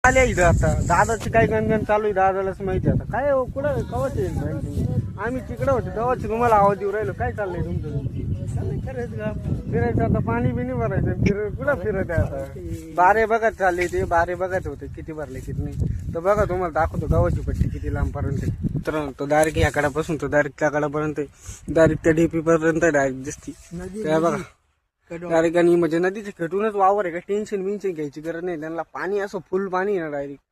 आले इथं आता दादाची काय गणगण चालू आहे दादालाच माहिती आता काय कुठं कवच येईल बँकेने आम्ही तिकडे होतो तेव्हाच तुम्हाला आवाज देऊ राहिलो काय चाललंय तुमचं फिरायचं आता पाणी बिनी भरायचं कुठं फिरत आहे आता बारे बघत चालले ते बारे बघत होते किती भरले किती नाही तर बघा तुम्हाला दाखवतो गावाची पट्टी किती लांबपर्यंत तर तो डायरेक्ट ह्या कडापासून तो डायरेक्ट त्या कडापर्यंत डायरेक्ट त्या डीपी पर्यंत डायरेक्ट दिसती त्या बघा डायरेक्ट आणि म्हणजे नदीचे खेटूनच वावर आहे का टेन्शन बिन्शन घ्यायची गरज नाही त्यांना पाणी असं फुल पाणी ना डायरेक्ट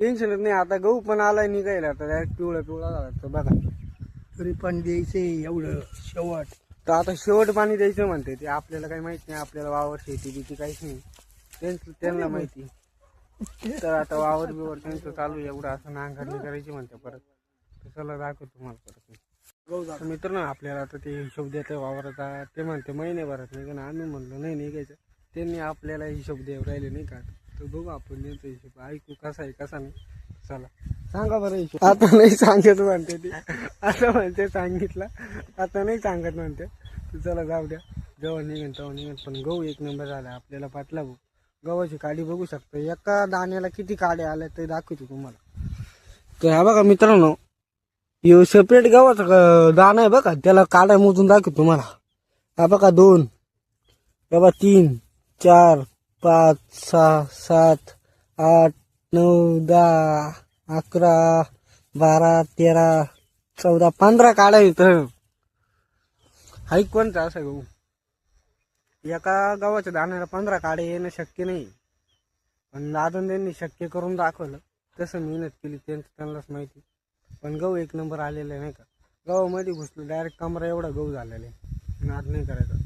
टेन्शनच नाही आता गहू पण आलाय निघायला आता डायरेक्ट पिवळा झाला तर बघा तरी पण द्यायचे एवढं शेवट तर आता शेवट पाणी द्यायचं म्हणते ते आपल्याला काही माहित नाही आपल्याला वावर शेती बिती काहीच नाही त्यांना माहिती तर आता वावर बिवर त्यांचं चालू एवढं असं नांगरणी करायची म्हणते परत चला दाखव तुम्हाला परत मित्रांनो आपल्याला आता ते हिशोब देतं वावराचा ते म्हणते महिन्याभरात नाही का आम्ही म्हणलो नाही निघायचं त्यांनी आपल्याला हिशोब देऊ राहिले नाही का तर बघू आपण त्यांचा हिशोब ऐकू कसा आहे कसा नाही चला सांगा बरं हिशोब आता नाही सांगत म्हणते ती आता म्हणते सांगितलं आता नाही सांगत म्हणते तर चला जाऊ द्या जेव्हा निघेन तेव्हा निघेन पण गहू एक नंबर झाला आपल्याला पाटला भाऊ गव्हाची काडी बघू शकतो एका दाण्याला किती काड्या आल्या ते दाखवतो तुम्हाला तर हा बघा मित्रांनो यो सेपरेट गव्हाचा दाणा आहे बघा त्याला काड्या मोजून दाखवतो तुम्हाला हा बघा 2 बघा 3 4 5 6 7 8 9 10 11 12 13 14 15 काड्या इथं हाईक कोणता असं गहू एका गव्हाच्या दाण्याला 15 काड्या येणं शक्य नाही पण दादन त्यांनी शक्य करून दाखवलं तसं मेहनत केली त्यांनाच माहिती पण गहू एक नंबर आलेला आहे नाही का गव्हामध्ये घुसलं डायरेक्ट कमरा एवढा गहू झालेला आहे नाद नाही करायचा